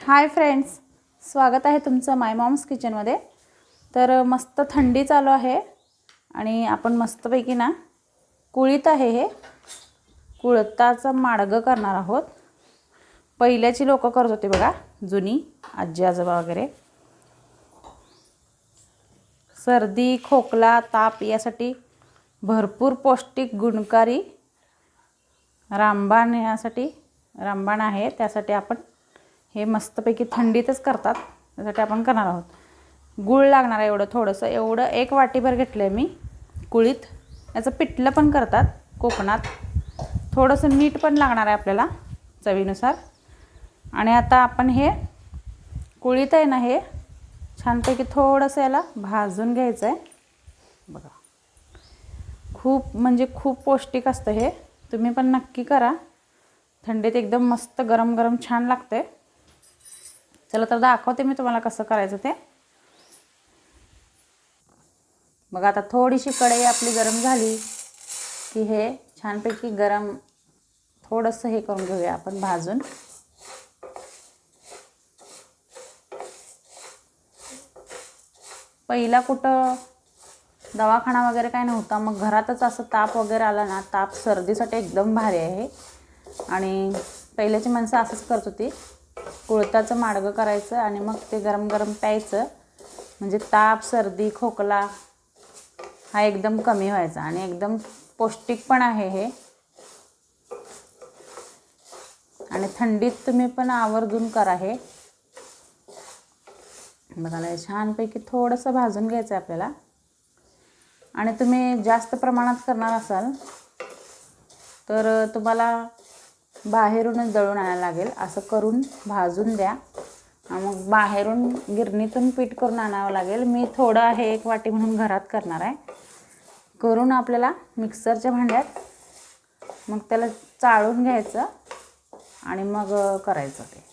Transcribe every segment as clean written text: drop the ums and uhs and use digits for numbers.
Hi friends, स्वागत आहे तुमचं माय मॉम्स किचनमध्ये। तर मस्त थंडी चालू आहे आणि आपण मस्तपैकी ना कुळीत आहे हे कुळताचं माडगं करणार आहोत। पहिल्याची लोक करत होते बघा, जुनी आजी आजोबा वगैरे। सर्दी खोकला ताप यासाठी भरपूर पौष्टिक गुणकारी रामबाण यासाठी रामबाण आहे। त्यासाठी आपण हे मस्तपैकी थंडीतच करतात, त्यासाठी आपण करणार आहोत। गुळ लागणार आहे एवढं थोडंसं, एवढं 1 वाटीभर घेतलंय मी कुळीत। याचं पिठलं पण करतात कोकणात। थोडंसं मीठ पण लागणार आहे आपल्याला चवीनुसार। आणि आता आपण हे कुळीत आहे ना, हे छानपैकी थोडंसं याला भाजून घ्यायचं आहे बघा। खूप म्हणजे खूप पौष्टिक असतं हे, तुम्ही पण नक्की करा। थंडीत एकदम मस्त गरम गरम छान लागते। चला तर दाखवते मी तुम्हाला कसं करायचं ते। बघा आता थोडीशी कढई आपली गरम झाली की हे छानपैकी गरम थोडंसं हे करून घेऊया आपण भाजून। पहिला कुठं दवाखाना वगैरे काय नव्हता, मग घरातच असं ताप वगैरे आला ना, ताप सर्दीसाठी एकदम भारी आहे। आणि पहिल्याची माणसं असंच करत होती, कुळताचं माडगं करायचं आणि मग ते गरम गरम प्यायचं, म्हणजे ताप सर्दी खोकला हा एकदम कमी व्हायचा। आणि एकदम पौष्टिक पण आहे हे। आणि थंडीत तुम्ही पण आवर्जून करा हे। बघा छानपैकी थोडंसं भाजून घ्यायचं आपल्याला। आणि तुम्ही जास्त प्रमाणात करणार असाल तर तुम्हाला बाहेरूनच दळून आणायला लागेल। असं करून भाजून द्या, मग बाहेरून गिरणीतून पीठ करून आणावं लागेल। मी थोडं आहे 1 वाटी म्हणून घरात करणार आहे। करून आपल्याला मिक्सरच्या भांड्यात मग त्याला चाळून घ्यायचं आणि मग करायचं ते।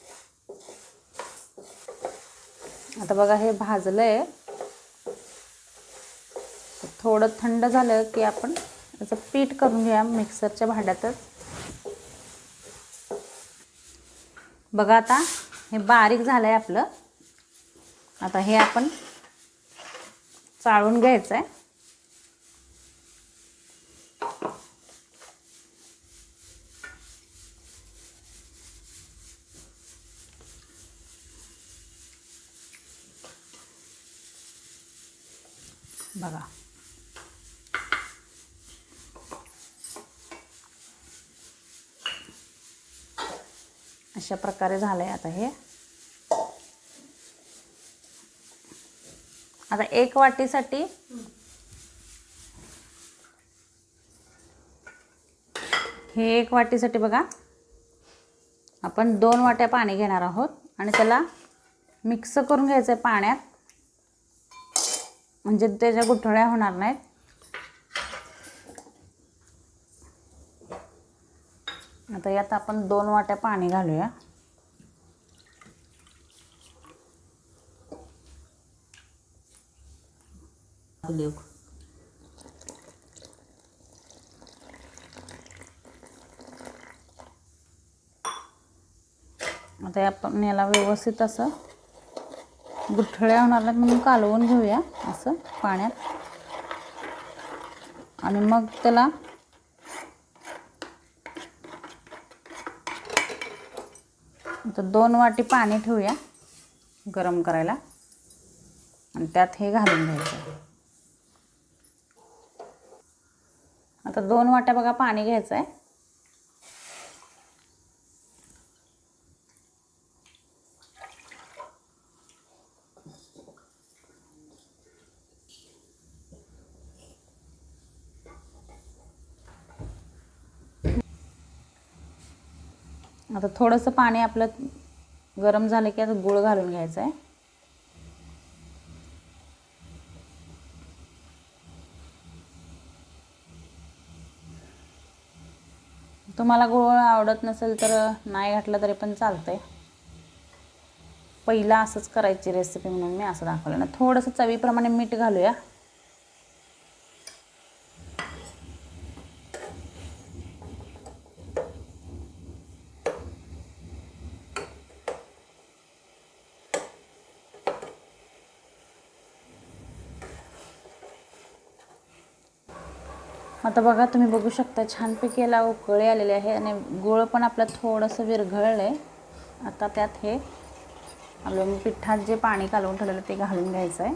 आता बघा हे भाजलंय, थोडं थंड झालं की आपण त्याचं पीठ करून घ्या मिक्सरच्या भांड्यातच। बघा आता हे बारीक झालंय आपलं। आता हे आपण चाळून घ्यायचं आहे। बघा अशा प्रकारे झालंय। आता हे आता 1 वाटीसाठी हे 1 वाटीसाठी बघा आपण 2 वाट्या पाणी घेणार आहोत आणि त्याला मिक्स करून घ्यायचं पाण्यात, म्हणजे त्याच्या गुठळ्या होणार नाहीत। आता यात आपण 2 वाट्या पाणी घालूया। आता आपण याला व्यवस्थित असं गुठळ्या होणार नाहीत म्हणून कालवून घेऊया असं पाण्यात। आणि मग त्याला आता 2 वाटी पाणी ठेवूया गरम करायला आणि त्यात हे घालून घ्यायचं। आता 2 वाट्या बघा पाणी घ्यायचं आहे। आता थोडंसं पाणी आपलं गरम झालं की आता गूळ घालून घ्यायचं आहे। तुम्हाला गूळ आवडत नसेल तर नाही घातलं तरी पण चालतंय। पहिला असंच करायची रेसिपी म्हणून मी असं दाखवलं ना। थोडंसं चवीप्रमाणे मीठ घालूया। आता बघा तुम्ही बघू शकता छानपैकी याला उकळी आलेली आहे आणि गूळ पण आपलं थोडंसं विरघळलं आहे. आता त्यात हे आपलं पिठात जे पाणी कालवून ठेवलेलं ते घालून घ्यायचं आहे.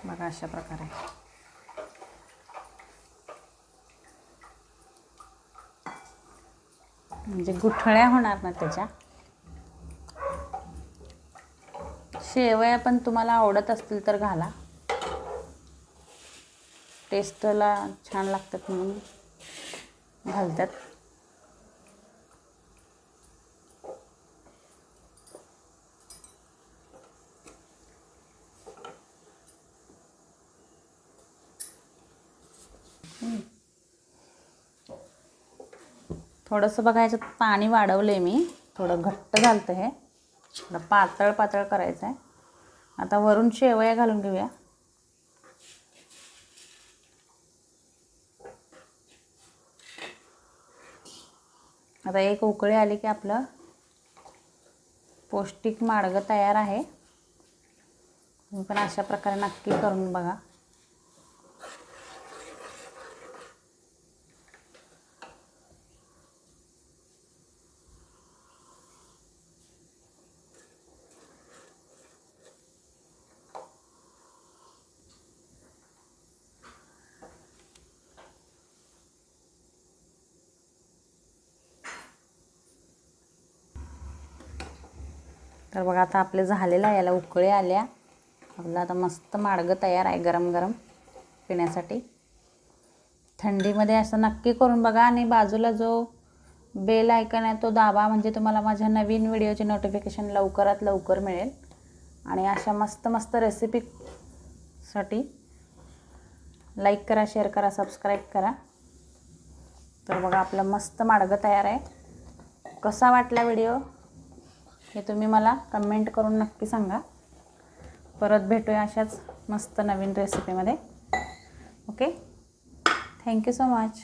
बघा अशा प्रकारे. म्हणजे गुठळ्या होणार ना त्याच्या. शेवया पण तुम्हाला आवडत असतील तर घाला, टेस्टला छान लागतात म्हणून घालतात. थोडंसं बघा याच्यात पाणी वाढवलं मी, थोडं घट्ट झालं हे, थोडं पातळ पातळ करायचं आहे. आता वरून शेवया घालून घेऊया. आता एक उकळी आली की आपलं पौष्टिक माडगं तयार आहे. तुम्ही पण अशा प्रकारे नक्की करून बघा. तर बघा आता आपले झालेलं आहे, याला उकळी आल्या. आपलं आता मस्त माडगं तयार आहे गरम गरम पिण्यासाठी. थंडीमध्ये असं नक्की करून बघा आणि बाजूला जो बेल आयकॉन आहे तो दाबा, म्हणजे तुम्हाला माझ्या नवीन व्हिडिओचे नोटिफिकेशन लवकरात लवकर मिळेल. आणि अशा मस्त मस्त रेसिपीसाठी लाईक करा, शेअर करा, सबस्क्राईब करा. तर बघा आपलं मस्त माडगं तयार आहे. कसा वाटला व्हिडिओ हे तुम्ही मला कमेंट करून नक्की सांगा. परत भेटूया अशाच मस्त नवीन रेसिपीमध्ये. Okay, thank you so much.